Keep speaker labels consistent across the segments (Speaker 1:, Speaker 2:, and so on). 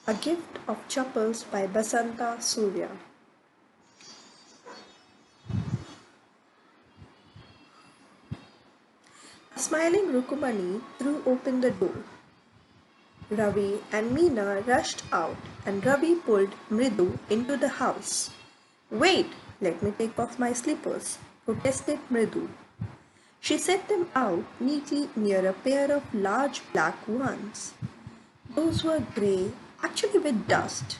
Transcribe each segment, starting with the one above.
Speaker 1: A Gift of Chappals by Basanta Surya. A smiling Rukumani threw open the door. Ravi and Meena rushed out, and Ravi pulled Mridu into the house. Wait, let me take off my slippers, protested Mridu. She set them out neatly near a pair of large black ones. Those were grey, actually with dust.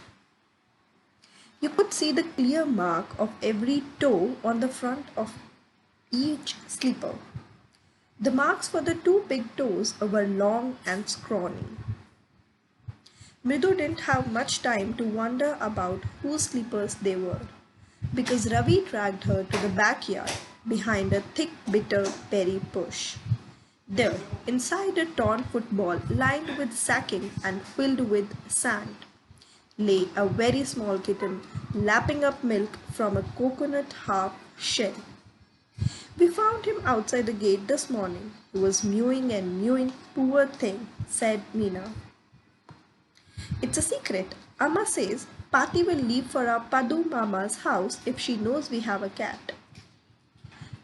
Speaker 1: You could see the clear mark of every toe on the front of each slipper. The marks for the two big toes were long and scrawny. Mridu didn't have much time to wonder about whose slippers they were, because Ravi dragged her to the backyard behind a thick bitter berry bush. There, inside a torn football lined with sacking and filled with sand, lay a very small kitten lapping up milk from a coconut half shell. We found him outside the gate this morning. He was mewing and mewing, poor thing, said Meena. It's a secret. Amma says Pati will leave for our Padu Mama's house if she knows we have a cat.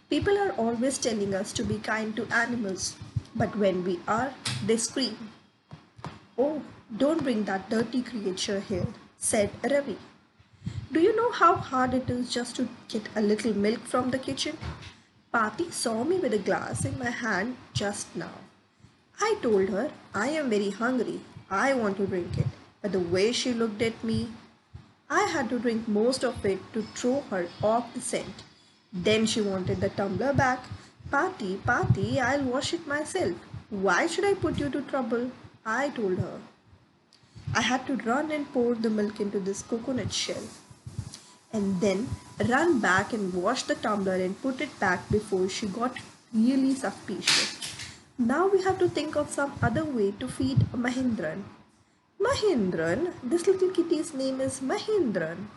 Speaker 1: People are always telling us to be kind to animals, but when we are, they scream. Oh, don't bring that dirty creature here, said Ravi. Do you know how hard it is just to get a little milk from the kitchen? Pati saw me with a glass in my hand just now. I told her I am very hungry. I want to drink it. But the way she looked at me, I had to drink most of it to throw her off the scent. Then she wanted the tumbler back. Pati, Pati, I'll wash it myself. Why should I put you to trouble? I told her. I had to run and pour the milk into this coconut shell, and then run back and wash the tumbler and put it back before she got really suspicious. Now we have to think of some other way to feed Mahindran. Mahindran? This little kitty's name is Mahindran.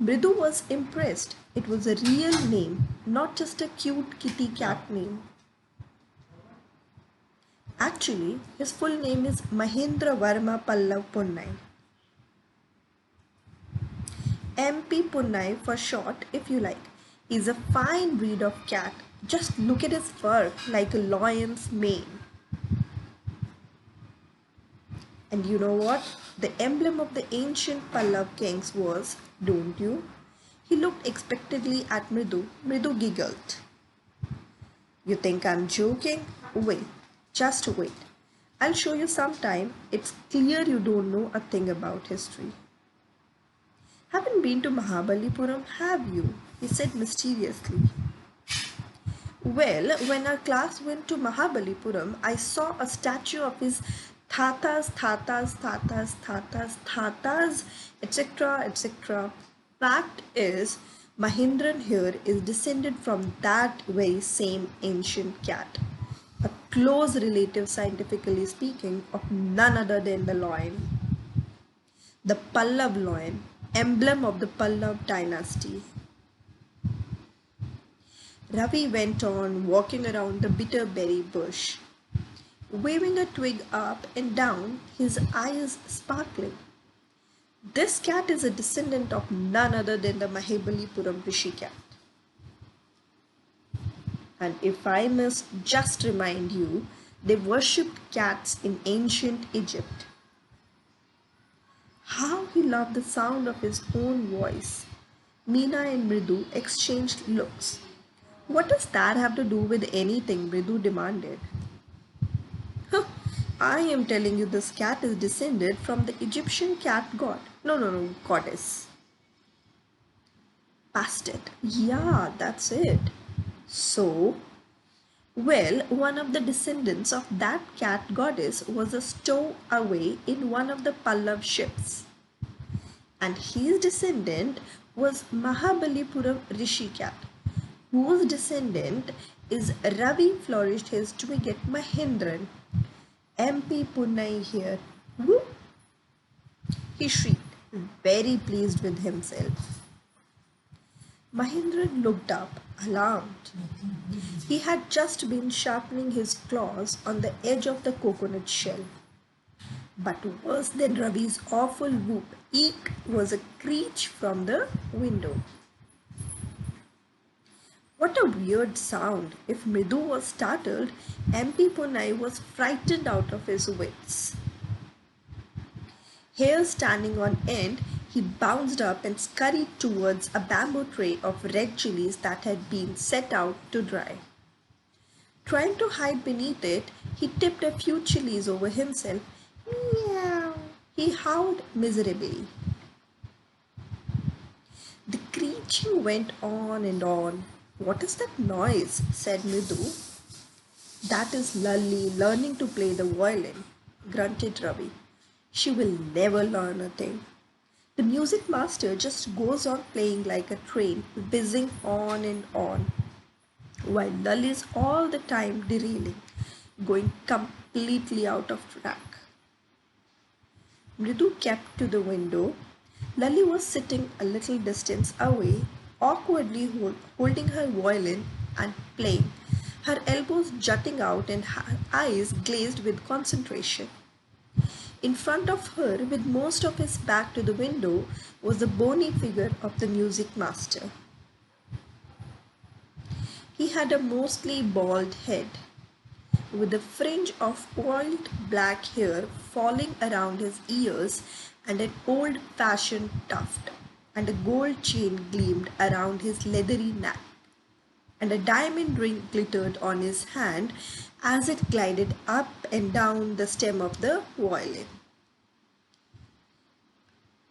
Speaker 1: Mridu was impressed. It was a real name, not just a cute kitty cat name. Actually, his full name is Mahendra Varma Pallav Punnai. MP Punnai for short, if you like. He's a fine breed of cat. Just look at his fur, like a lion's mane. And you know what? The emblem of the ancient Pallav kings was, don't you? He looked expectantly at Mridu. Mridu giggled. You think I'm joking? Wait, just wait. I'll show you sometime. It's clear you don't know a thing about history. Haven't been to Mahabalipuram, have you? He said mysteriously. Well, when our class went to Mahabalipuram, I saw a statue of his Thatas, etc., etc. Fact is, Mahindran here is descended from that very same ancient cat. A close relative, scientifically speaking, of none other than the lion. The Pallav lion, emblem of the Pallav dynasty. Ravi went on walking around the bitterberry bush, waving a twig up and down, his eyes sparkling. This cat is a descendant of none other than the Mahabalipuram Rishi cat. And if I must just remind you, they worshipped cats in ancient Egypt. How he loved the sound of his own voice. Meena and Mridu exchanged looks. What does that have to do with anything? Mridu demanded. Huh, I am telling you this cat is descended from the Egyptian cat god. No, goddess. Past it. Yeah, that's it. So, well, one of the descendants of that cat goddess was a stowaway in one of the Pallav ships. And his descendant was Mahabalipuram Rishi cat, whose descendant is Ravi flourished his twig at Mahindran. MP Punnai here. Whoop! He shrieked, very pleased with himself. Mahindran looked up, alarmed. He had just been sharpening his claws on the edge of the coconut shell. But worse than Ravi's awful whoop, eek, was a screech from the window. What a weird sound! If Mridu was startled, MP Punai was frightened out of his wits. Hair standing on end, he bounced up and scurried towards a bamboo tray of red chilies that had been set out to dry. Trying to hide beneath it, he tipped a few chilies over himself. Meow! He howled miserably. The screeching went on and on. What is that noise? Said Mridu. That is Lalli learning to play the violin, grunted Ravi. She will never learn a thing. The music master just goes on playing like a train, whizzing on and on, while Lalli is all the time derailing, going completely out of track. Mridu kept to the window. Lalli was sitting a little distance away, awkwardly holding her violin and playing, her elbows jutting out and her eyes glazed with concentration. In front of her, with most of his back to the window, was the bony figure of the music master. He had a mostly bald head, with a fringe of coiled black hair falling around his ears and an old-fashioned tuft, and a gold chain gleamed around his leathery neck, and a diamond ring glittered on his hand as it glided up and down the stem of the violin.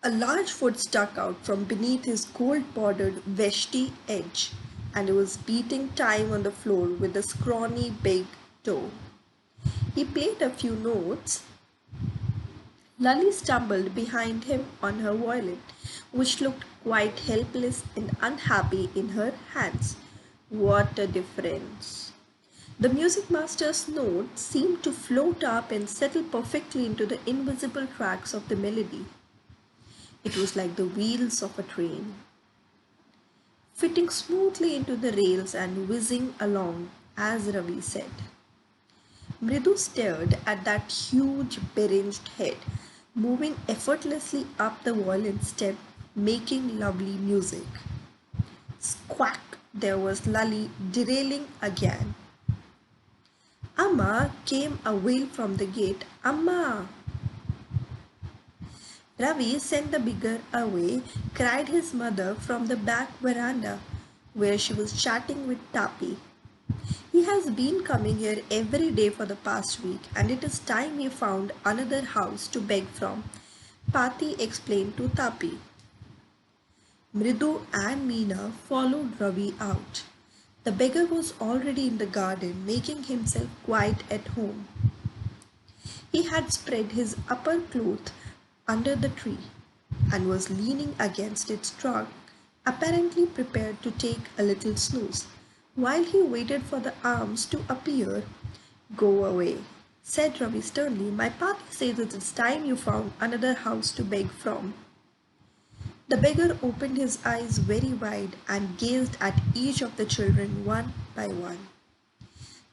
Speaker 1: A large foot stuck out from beneath his gold-bordered veshti edge, and he was beating time on the floor with a scrawny big toe. He played a few notes. Lalli stumbled behind him on her violin, which looked quite helpless and unhappy in her hands. What a difference! The music master's notes seemed to float up and settle perfectly into the invisible tracks of the melody. It was like the wheels of a train, fitting smoothly into the rails and whizzing along, as Ravi said. Mridu stared at that huge beringed head, moving effortlessly up the violin stem, making lovely music. Squack! There was Lalli derailing again. Amma! Came a wail from the gate. Amma! Ravi sent the beggar away, cried his mother from the back veranda, where she was chatting with Tapi. He has been coming here every day for the past week, and it is time he found another house to beg from, Pati explained to Tapi. Mridu and Meena followed Ravi out. The beggar was already in the garden, making himself quite at home. He had spread his upper cloth under the tree and was leaning against its trunk, apparently prepared to take a little snooze. While he waited for the arms to appear, "Go away," said Ravi sternly. "My Pati says it is time you found another house to beg from." The beggar opened his eyes very wide and gazed at each of the children one by one.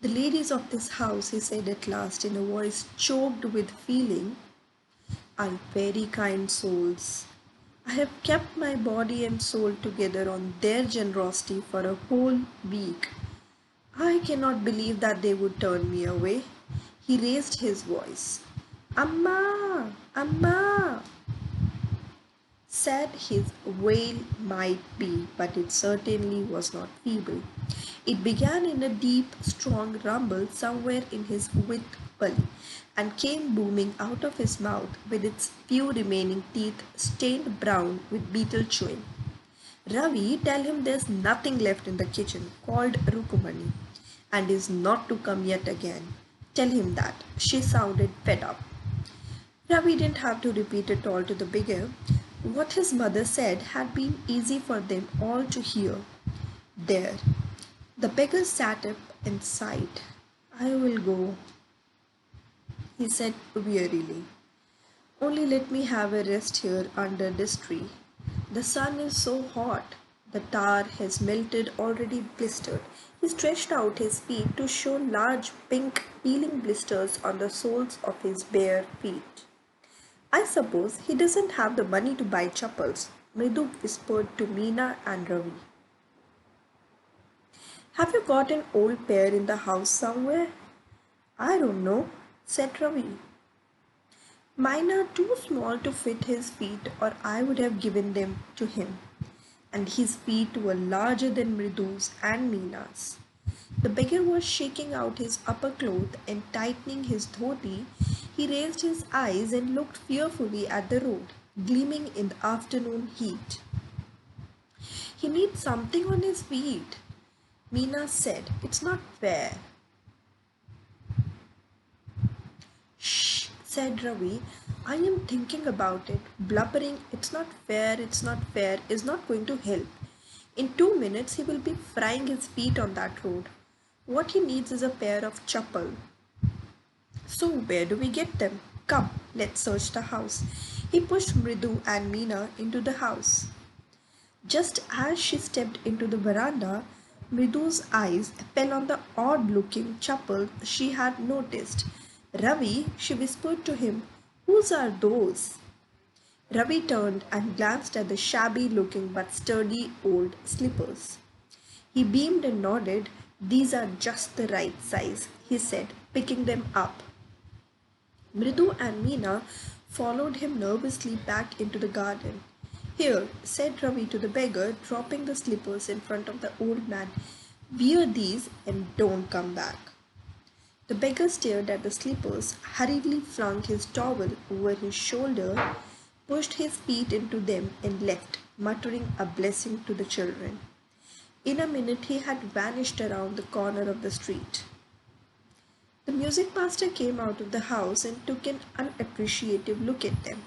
Speaker 1: "The ladies of this house," he said at last in a voice choked with feeling, "are very kind souls. I have kept my body and soul together on their generosity for a whole week. I cannot believe that they would turn me away." He raised his voice. "Amma! Amma!" Sad his wail might be, but it certainly was not feeble. It began in a deep, strong rumble somewhere in his width belly, and came booming out of his mouth with its few remaining teeth stained brown with beetle chewing. "Ravi, tell him there's nothing left in the kitchen," called Rukumani, "and is not to come yet again. Tell him that." She sounded fed up. Ravi didn't have to repeat it all to the beggar. What his mother said had been easy for them all to hear. There, the beggar sat up and sighed. "I will go," he said wearily. "Only let me have a rest here under this tree. The sun is so hot. The tar has melted, already blistered." He stretched out his feet to show large pink peeling blisters on the soles of his bare feet. I suppose he doesn't have the money to buy chappals, Mridu whispered to Meena and Ravi. Have you got an old pair in the house somewhere? I don't know, said Ravi. Mine are too small to fit his feet, or I would have given them to him. And his feet were larger than Mridu's and Meena's. The beggar was shaking out his upper cloth and tightening his dhoti. He raised his eyes and looked fearfully at the road, gleaming in the afternoon heat. He needs something on his feet, Meena said. It's not fair. Shh, said Ravi. I am thinking about it. Blubbering, it's not fair is not going to help. In 2 minutes, he will be frying his feet on that road. What he needs is a pair of chappal. So, where do we get them? Come, let's search the house. He pushed Mridu and Meena into the house. Just as she stepped into the veranda, Mridu's eyes fell on the odd looking chappal she had noticed. Ravi, she whispered to him, whose are those? Ravi turned and glanced at the shabby looking but sturdy old slippers. He beamed and nodded. These are just the right size, he said, picking them up. Mridu and Meena followed him nervously back into the garden. Here, said Ravi to the beggar, dropping the slippers in front of the old man. Wear these and don't come back. The beggar stared at the slippers, hurriedly flung his towel over his shoulder, pushed his feet into them and left, muttering a blessing to the children. In a minute he had vanished around the corner of the street. The music master came out of the house and took an unappreciative look at them,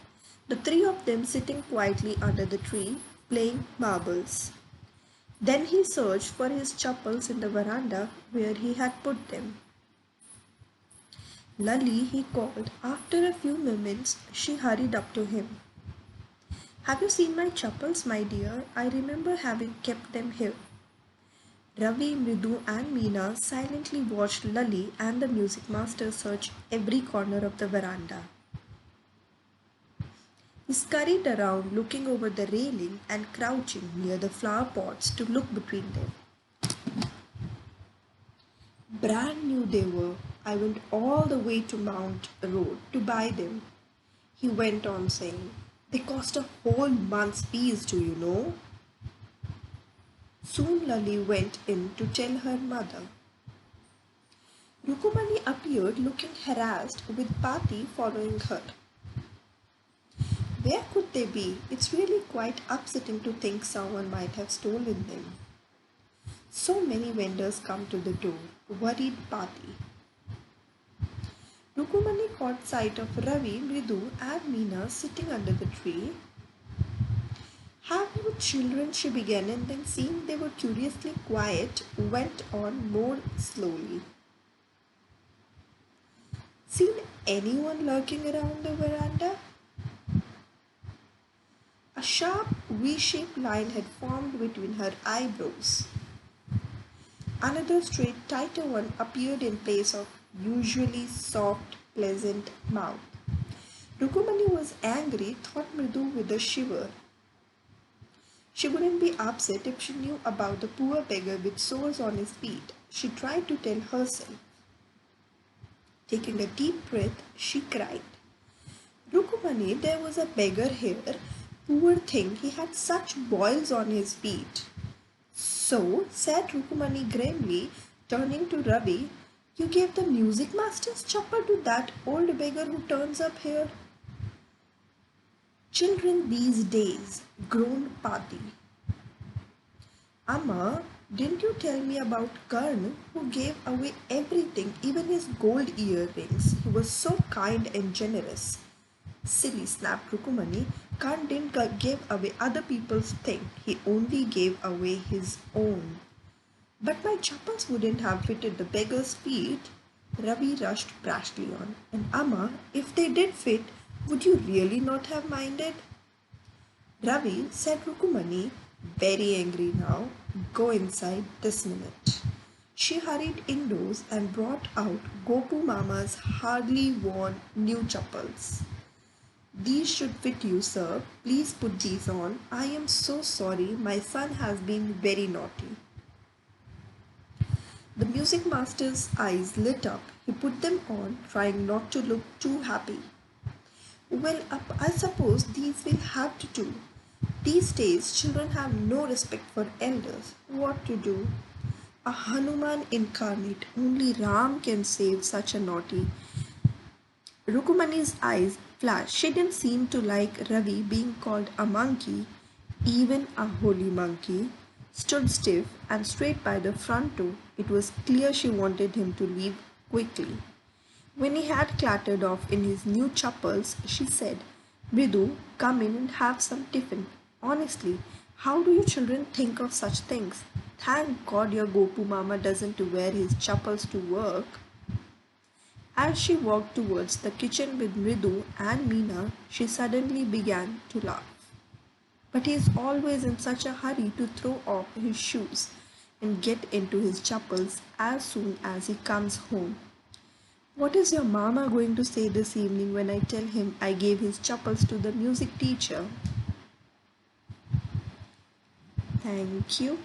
Speaker 1: the three of them sitting quietly under the tree, playing marbles. Then he searched for his chappals in the veranda where he had put them. Lali, he called. After a few moments, she hurried up to him. Have you seen my chappals, my dear? I remember having kept them here. Ravi, Mridu and Meena silently watched Lali and the music master search every corner of the veranda. He scurried around looking over the railing and crouching near the flower pots to look between them. Brand new they were. I went all the way to Mount Road to buy them, he went on saying. They cost a whole month's fees, do you know? Soon Lali went in to tell her mother. Rukumani appeared looking harassed with Pati following her. Where could they be? It's really quite upsetting to think someone might have stolen them. So many vendors come to the door, worried Pati. Rukumani caught sight of Ravi, Mridu and Meena sitting under the tree. Have you children? She began, and then seeing they were curiously quiet, went on more slowly. Seen anyone lurking around the veranda? A sharp V-shaped line had formed between her eyebrows. Another straight, tighter one appeared in place of usually soft, pleasant mouth. Rukumani was angry, thought Mridu with a shiver. She wouldn't be upset if she knew about the poor beggar with sores on his feet, she tried to tell herself. Taking a deep breath, she cried, Rukumani, there was a beggar here. Poor thing, he had such boils on his feet. So, said Rukumani grimly, turning to Ravi, you gave the music master's chopper to that old beggar who turns up here? Children these days, groaned Pati. Amma, didn't you tell me about Karn who gave away everything, even his gold earrings? He was so kind and generous. Silly, snapped Rukumani. Karn didn't give away other people's things. He only gave away his own. But my chappals wouldn't have fitted the beggar's feet. Ravi rushed brashly on. And Amma, if they did fit, would you really not have minded? Ravi, said Rukumani, very angry now, go inside this minute. She hurried indoors and brought out Gopu Mama's hardly worn new chappals. These should fit you, sir. Please put these on. I am so sorry. My son has been very naughty. The music master's eyes lit up. He put them on, trying not to look too happy. Well, I suppose these will have to do. These days, children have no respect for elders. What to do? A Hanuman incarnate, only Ram can save such a naughty. Rukumani's eyes flashed. She didn't seem to like Ravi being called a monkey. Even a holy monkey stood stiff and straight by the front door. It was clear she wanted him to leave quickly. When he had clattered off in his new chappals, she said, Bridu, come in and have some tiffin. Honestly, how do you children think of such things? Thank God your Gopu Mama doesn't wear his chappals to work. As she walked towards the kitchen with Mridu and Meena, she suddenly began to laugh. But he is always in such a hurry to throw off his shoes and get into his chappals as soon as he comes home. What is your mama going to say this evening when I tell him I gave his chappals to the music teacher? Thank you.